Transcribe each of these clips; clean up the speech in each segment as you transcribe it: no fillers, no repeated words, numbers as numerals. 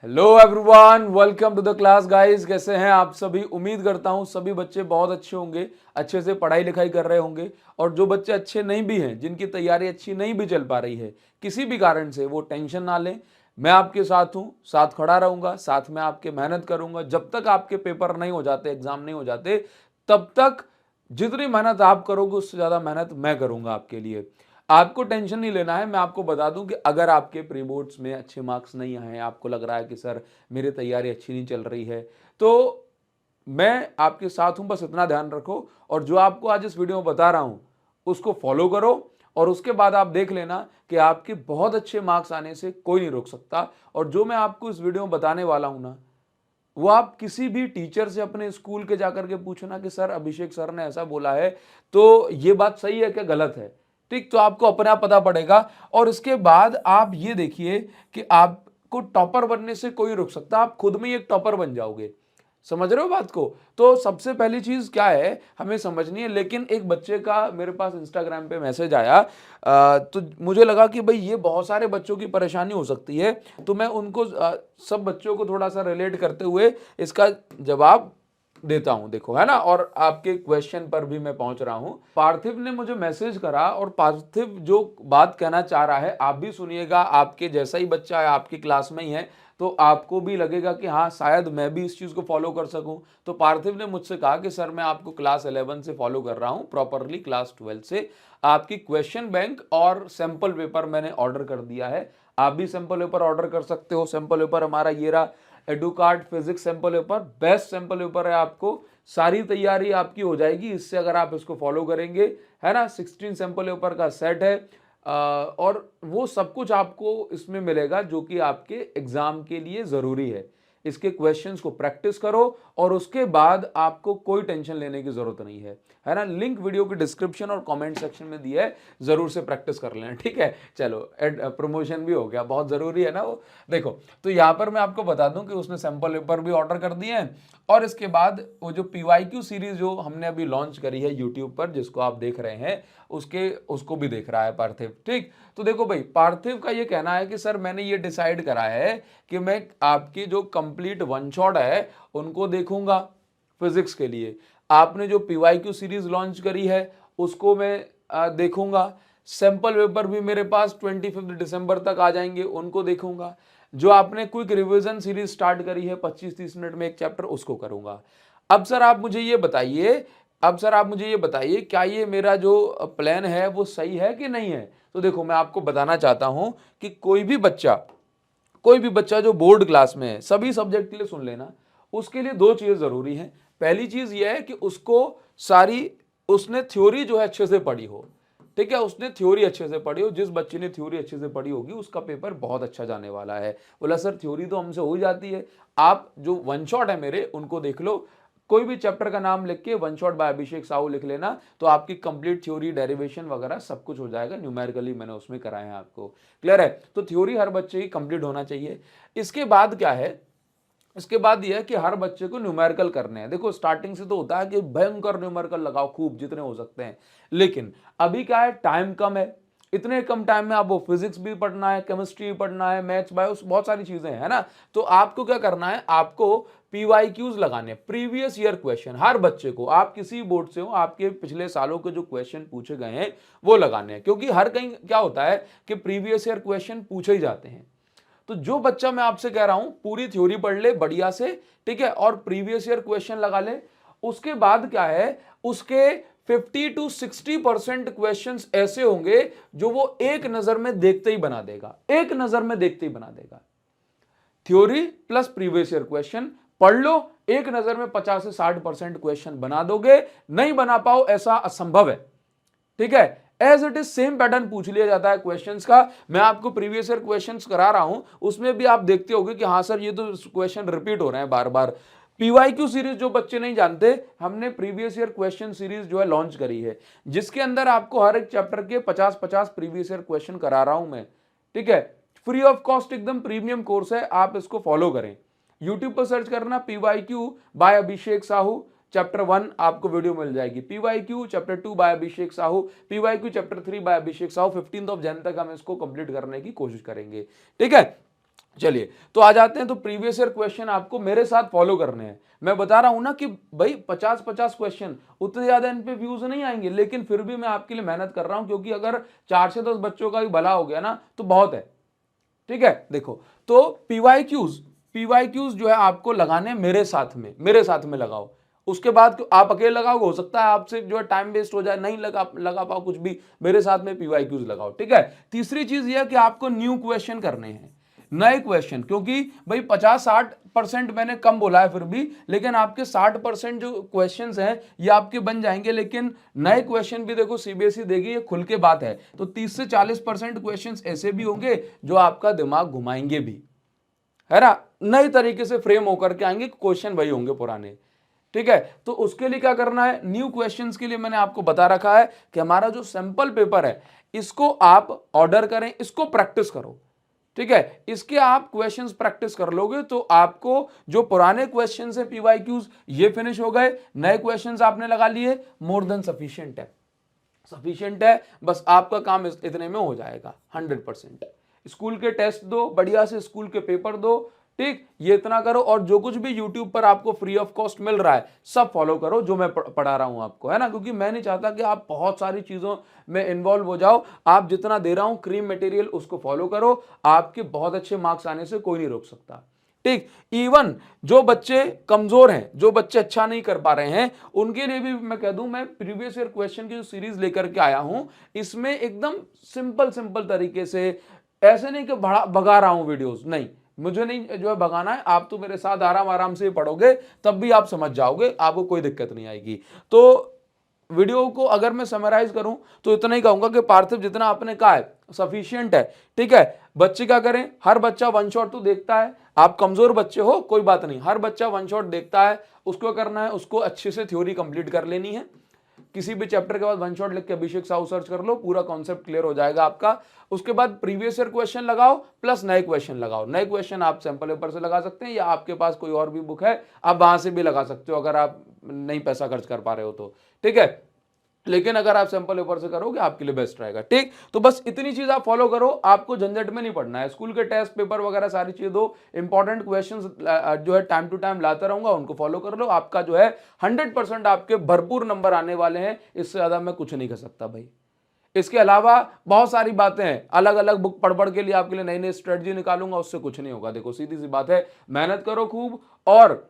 Hello everyone, welcome to the class guys. कैसे हैं आप सभी? उम्मीद करता हूं सभी बच्चे बहुत अच्छे होंगे, अच्छे से पढ़ाई लिखाई कर रहे होंगे। और जो बच्चे अच्छे नहीं भी हैं, जिनकी तैयारी अच्छी नहीं भी चल पा रही है किसी भी कारण से, वो टेंशन ना लें। मैं आपके साथ हूं, साथ खड़ा रहूंगा, साथ में आपके मेहनत करूंगा। जब तक आपके पेपर नहीं हो जाते, एग्जाम नहीं हो जाते, तब तक जितनी मेहनत आप करोगे उससे ज्यादा मेहनत मैं करूंगा आपके लिए। आपको टेंशन नहीं लेना है। मैं आपको बता दूं कि अगर आपके प्री बोर्ड्स में अच्छे मार्क्स नहीं आए, आपको लग रहा है कि सर मेरी तैयारी अच्छी नहीं चल रही है, तो मैं आपके साथ हूं। बस इतना ध्यान रखो और जो आपको आज इस वीडियो में बता रहा हूं उसको फॉलो करो। और उसके बाद आप देख लेना कि आपके बहुत अच्छे मार्क्स आने से कोई नहीं रोक सकता। और जो मैं आपको इस वीडियो में बताने वाला हूं ना, वो आप किसी भी टीचर से अपने स्कूल के जाकर के पूछना कि सर अभिषेक सर ने ऐसा बोला है, तो ये बात सही है क्या गलत है। ठीक, तो आपको अपने आप पता पड़ेगा। और इसके बाद आप ये देखिए कि आपको टॉपर बनने से कोई रोक सकता, आप खुद में ही एक टॉपर बन जाओगे। समझ रहे हो बात को? तो सबसे पहली चीज क्या है हमें समझनी है। लेकिन एक बच्चे का मेरे पास इंस्टाग्राम पे मैसेज आया, तो मुझे लगा कि भाई ये बहुत सारे बच्चों की परेशानी हो सकती है, तो मैं उनको सब बच्चों को थोड़ा सा रिलेट करते हुए इसका जवाब देता हूं। देखो, है ना, और आपके क्वेश्चन पर भी मैं पहुंच रहा हूं। पार्थिव ने मुझे मैसेज करा और पार्थिव जो बात कहना चाह रहा है आप भी सुनिएगा। आपके जैसा ही बच्चा है, आपकी क्लास में ही है, तो आपको भी लगेगा कि हाँ शायद मैं भी इस चीज को फॉलो कर सकूं। तो पार्थिव ने मुझसे कहा कि सर मैं आपको क्लास 11 से फॉलो कर रहा हूं, प्रॉपरली क्लास 12 से। आपकी क्वेश्चन बैंक और सैंपल पेपर मैंने ऑर्डर कर दिया है। आप भी सैंपल पेपर ऑर्डर कर सकते हो। सैंपल पेपर हमारा ये रहा, Educard physics sample paper, best sample paper है। आपको सारी तैयारी आपकी हो जाएगी इससे, अगर आप इसको फॉलो करेंगे, है ना। 16 सैंपल पेपर का सेट है, और वो सब कुछ आपको इसमें मिलेगा जो कि आपके एग्जाम के लिए जरूरी है। इसके क्वेश्चंस को प्रैक्टिस करो और उसके बाद आपको कोई टेंशन लेने की जरूरत नहीं है ना। लिंक वीडियो के डिस्क्रिप्शन और कमेंट सेक्शन में दिया है, जरूर से प्रैक्टिस कर लेना, ठीक है। चलो, प्रमोशन भी हो गया, बहुत जरूरी है ना वो। देखो, तो यहां पर मैं आपको बता दूं कि उसने सैंपल पेपर भी ऑर्डर कर दिए हैं। और इसके बाद वो जो पीवाईक्यू सीरीज जो हमने अभी लॉन्च करी है यूट्यूब पर, जिसको आप देख रहे हैं, उसको भी देख रहा है पार्थिव। ठीक, तो देखो भाई, पार्थिव का ये कहना है कि सर मैंने ये डिसाइड करा है कि मैं आपकी जो कंप्लीट वन शॉट है उनको देखूंगा फिजिक्स के लिए। आपने जो पीवाईक्यू सीरीज लॉन्च करी है उसको मैं देखूंगा। सैंपल पेपर भी मेरे पास 25 दिसंबर तक आ जाएंगे, उनको देखूंगा। जो आपने क्विक रिवीजन सीरीज स्टार्ट करी है 25-30 मिनट में एक चैप्टर, उसको करूंगा। अब सर आप मुझे ये बताइए, क्या ये मेरा जो प्लान है वो सही है कि नहीं है? तो देखो, मैं आपको बताना चाहता हूं कि कोई भी बच्चा जो बोर्ड क्लास में है, सभी सब्जेक्ट के लिए सुन लेना, उसके लिए दो चीजें जरूरी हैं। पहली चीज यह है कि उसने थ्योरी जो है अच्छे से पढ़ी हो। ठीक है, उसने थ्योरी अच्छे से पढ़ी हो। जिस बच्चे ने थ्योरी अच्छे से पढ़ी होगी उसका पेपर बहुत अच्छा जाने वाला है। बोला सर थ्योरी तो हमसे हो ही जाती है, आप जो वन शॉट है मेरे उनको देख लो। कोई भी चैप्टर का नाम लिख के वन शॉट बाय अभिषेक साहू लिख लेना, तो आपकी कंप्लीट थ्योरी, डेरिवेशन वगैरह सब कुछ हो जाएगा। न्यूमेरिकली मैंने उसमें कराए हैं आपको। क्लियर है? तो थ्योरी हर बच्चे की कंप्लीट होना चाहिए। इसके बाद क्या है, इसके बाद यह है कि हर बच्चे को न्यूमेरिकल करने हैं। देखो, स्टार्टिंग से तो होता है कि भयंकर न्यूमेरिकल लगाओ, खूब जितने हो सकते हैं। लेकिन अभी क्या है, टाइम कम है। इतने कम टाइम में आपको फिजिक्स भी पढ़ना है, केमिस्ट्री भी पढ़ना है, मैथ्स, बायो, बहुत सारी चीजें हैं, है ना। तो आपको क्या करना है, आपको पीवाईक्यूज लगाने, प्रीवियस ईयर क्वेश्चन, हर बच्चे को, आप किसी बोर्ड से हो, आपके पिछले सालों के जो क्वेश्चन पूछे गए हैं वो लगाने हैं। क्योंकि हर कहीं क्या होता है कि प्रीवियस ईयर क्वेश्चन पूछे ही जाते हैं। तो जो बच्चा, मैं आपसे कह रहा हूं, पूरी थ्योरी पढ़ ले बढ़िया से, ठीक है, और प्रीवियस ईयर क्वेश्चन लगा ले। उसके बाद क्या है, उसके 50-60% क्वेश्चंस ऐसे होंगे जो वो एक नजर में देखते ही बना देगा, एक नजर में देखते ही बना देगा। Theory plus previous year question पढ़ लो, एक नजर में 50 से 60% क्वेश्चन बना दोगे। नहीं बना पाओ ऐसा असंभव है। ठीक है, as it is same pattern पूछ लिया जाता है क्वेश्चंस का। मैं आपको प्रीवियस ईयर क्वेश्चंस करा रहा हूं, उसमें भी आप देखते होगे कि हाँ सर ये तो क्वेश्चन रिपीट हो रहे हैं बार बार। पीवाईक्यू सीरीज जो बच्चे नहीं जानते, हमने प्रीवियस ईयर क्वेश्चन सीरीज जो है लॉन्च करी है, जिसके अंदर आपको हर एक चैप्टर के 50-50 प्रीवियस ईयर क्वेश्चन करा रहा हूं मैं। ठीक है, फ्री ऑफ कॉस्ट, एकदम प्रीमियम कोर्स है, आप इसको फॉलो करें। यूट्यूब पर सर्च करना पीवाईक्यू बाय अभिषेक साहू, चैप्टर 1 आपको वीडियो मिल जाएगी। पीवाईक्यू चैप्टर 2 बाय अभिषेक साहू, पीवाईक्यू चैप्टर 3 बाय अभिषेक साहू। 15 जनवरी तक हम इसको कंप्लीट करने की कोशिश करेंगे। ठीक है, चलिए तो आ जाते हैं। तो प्रीवियस ईयर क्वेश्चन आपको मेरे साथ फॉलो करने हैं। मैं बता रहा हूं ना कि भाई 50-50 क्वेश्चन, उतने ज्यादा इन पे व्यूज नहीं आएंगे, लेकिन फिर भी मैं आपके लिए मेहनत कर रहा हूं, क्योंकि अगर 4 से 10 बच्चों का भी भला हो गया ना तो बहुत है। ठीक है, देखो तो पीवाईक्यूज जो है आपको लगाने मेरे साथ में लगाओ। उसके बाद आप अकेले लगाओगे, हो सकता है आपसे जो है टाइम वेस्ट हो जाए, नहीं लगा पाओ कुछ भी, मेरे साथ में पीवाईक्यूज लगाओ। ठीक है, तीसरी चीज यह कि आपको न्यू क्वेश्चन करने हैं, नए क्वेश्चन, क्योंकि भाई 50-60% मैंने कम बोला है फिर भी, लेकिन आपके 60% जो क्वेश्चंस हैं ये आपके बन जाएंगे, लेकिन नए क्वेश्चन भी देखो सीबीएसई देगी, ये खुल के बात है। तो 30 से 40% क्वेश्चंस ऐसे भी होंगे जो आपका दिमाग घुमाएंगे भी, है ना, नए तरीके से फ्रेम होकर के आएंगे, क्वेश्चन वही होंगे पुराने। ठीक है, तो उसके लिए क्या करना है, न्यू क्वेश्चंस के लिए मैंने आपको बता रखा है कि हमारा जो सैंपल पेपर है इसको आप ऑर्डर करें, इसको प्रैक्टिस करो। ठीक है, इसके आप क्वेश्चंस प्रैक्टिस कर लोगे तो आपको जो पुराने क्वेश्चंस है पीवाईक्यूज ये फिनिश हो गए, नए क्वेश्चंस आपने लगा लिए, मोर देन सफिशिएंट है। बस आपका काम इतने में हो जाएगा 100%। स्कूल के टेस्ट दो, बढ़िया से स्कूल के पेपर दो, ठीक, ये इतना करो, और जो कुछ भी यूट्यूब पर आपको फ्री ऑफ कॉस्ट मिल रहा है सब फॉलो करो जो मैं पढ़ा रहा हूं आपको, है ना, क्योंकि मैं नहीं चाहता कि आप बहुत सारी चीजों में इन्वॉल्व हो जाओ। आप जितना दे रहा हूं क्रीम मटेरियल उसको फॉलो करो, आपके बहुत अच्छे मार्क्स आने से कोई नहीं रोक सकता। ठीक, इवन जो बच्चे कमजोर हैं, जो बच्चे अच्छा नहीं कर पा रहे हैं, उनके लिए भी मैं कह दूं, मैं प्रीवियस ईयर क्वेश्चन की जो सीरीज लेकर के आया हूं, इसमें एकदम सिंपल तरीके से, ऐसे नहीं कि भगा रहा हूं वीडियोस, नहीं, मुझे नहीं जो है भगाना है, आप तो मेरे साथ आराम से पढ़ोगे तब भी आप समझ जाओगे, आपको कोई दिक्कत नहीं आएगी। तो वीडियो को अगर मैं समराइज करूं तो इतना ही कहूंगा कि पार्थिव जितना आपने कहा है सफिशिएंट है। ठीक है, बच्चे क्या करें, हर बच्चा वन शॉट तो देखता है, आप कमजोर बच्चे हो कोई बात नहीं, हर बच्चा वन शॉट देखता है, उसको करना है, उसको अच्छे से थ्योरी कंप्लीट कर लेनी है। किसी भी चैप्टर के बाद वन शॉट लिख के अभिषेक साहू सर्च कर लो, पूरा कॉन्सेप्ट क्लियर हो जाएगा आपका। उसके बाद प्रीवियस ईयर क्वेश्चन लगाओ प्लस नए क्वेश्चन लगाओ। नए क्वेश्चन आप सैंपल पेपर से लगा सकते हैं, या आपके पास कोई और भी बुक है आप वहां से भी लगा सकते हो, अगर आप नहीं पैसा खर्च कर पा रहे हो तो। ठीक है, लेकिन अगर आप सैंपल पेपर से करोगे आपके लिए बेस्ट रहेगा। ठीक, तो बस इतनी चीज आप फॉलो करो, आपको झंझट में नहीं पड़ना है। स्कूल के टेस्ट पेपर वगैरह सारी चीजें दो, इंपॉर्टेंट क्वेश्चंस जो है टाइम टू टाइम लाता रहूंगा, उनको फॉलो कर लो, आपका जो है 100% आपके भरपूर नंबर आने वाले हैं। इससे ज्यादा मैं कुछ नहीं कर सकता भाई। इसके अलावा बहुत सारी बातें हैं, अलग अलग बुक पढ़ पढ़ के लिए आपके लिए नई नई स्ट्रेटजी निकालूंगा, उससे कुछ नहीं होगा। देखो सीधी सी बात है, मेहनत करो खूब, और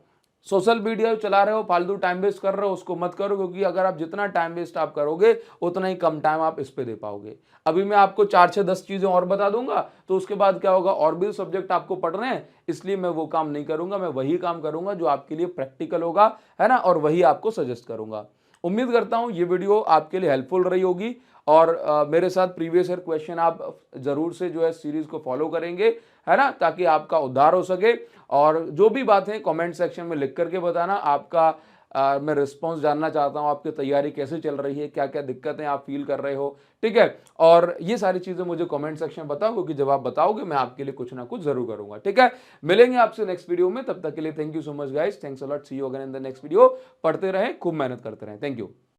सोशल मीडिया चला रहे हो, फालतू टाइम वेस्ट कर रहे हो, उसको मत करो, क्योंकि अगर आप जितना टाइम वेस्ट आप करोगे उतना ही कम टाइम आप इस पे दे पाओगे। अभी मैं आपको 4 से 10 चीजें और बता दूंगा, तो उसके बाद क्या होगा, और भी सब्जेक्ट आपको पढ़ने हैं, इसलिए मैं वो काम नहीं करूंगा, मैं वही काम करूंगा जो आपके लिए प्रैक्टिकल होगा, है ना, और वही आपको सजेस्ट करूंगा। उम्मीद करता हूं ये वीडियो आपके लिए हेल्पफुल रही होगी, और मेरे साथ प्रीवियस ईयर क्वेश्चन आप जरूर से जो है सीरीज को फॉलो करेंगे, है ना, ताकि आपका उद्धार हो सके। और जो भी बातें कमेंट सेक्शन में लिख करके बताना, आपका मैं रिस्पॉन्स जानना चाहता हूं, आपकी तैयारी कैसे चल रही है, क्या क्या दिक्कतें आप फील कर रहे हो। ठीक है, और ये सारी चीजें मुझे कमेंट सेक्शन में बताओ, क्योंकि जब आप बताओगे मैं आपके लिए कुछ ना कुछ जरूर करूंगा। ठीक है, मिलेंगे आपसे नेक्स्ट वीडियो में, तब तक के लिए thank you so much guys, thanks a lot, see you again in the next video. पढ़ते रहें, खूब मेहनत करते रहें, थैंक यू।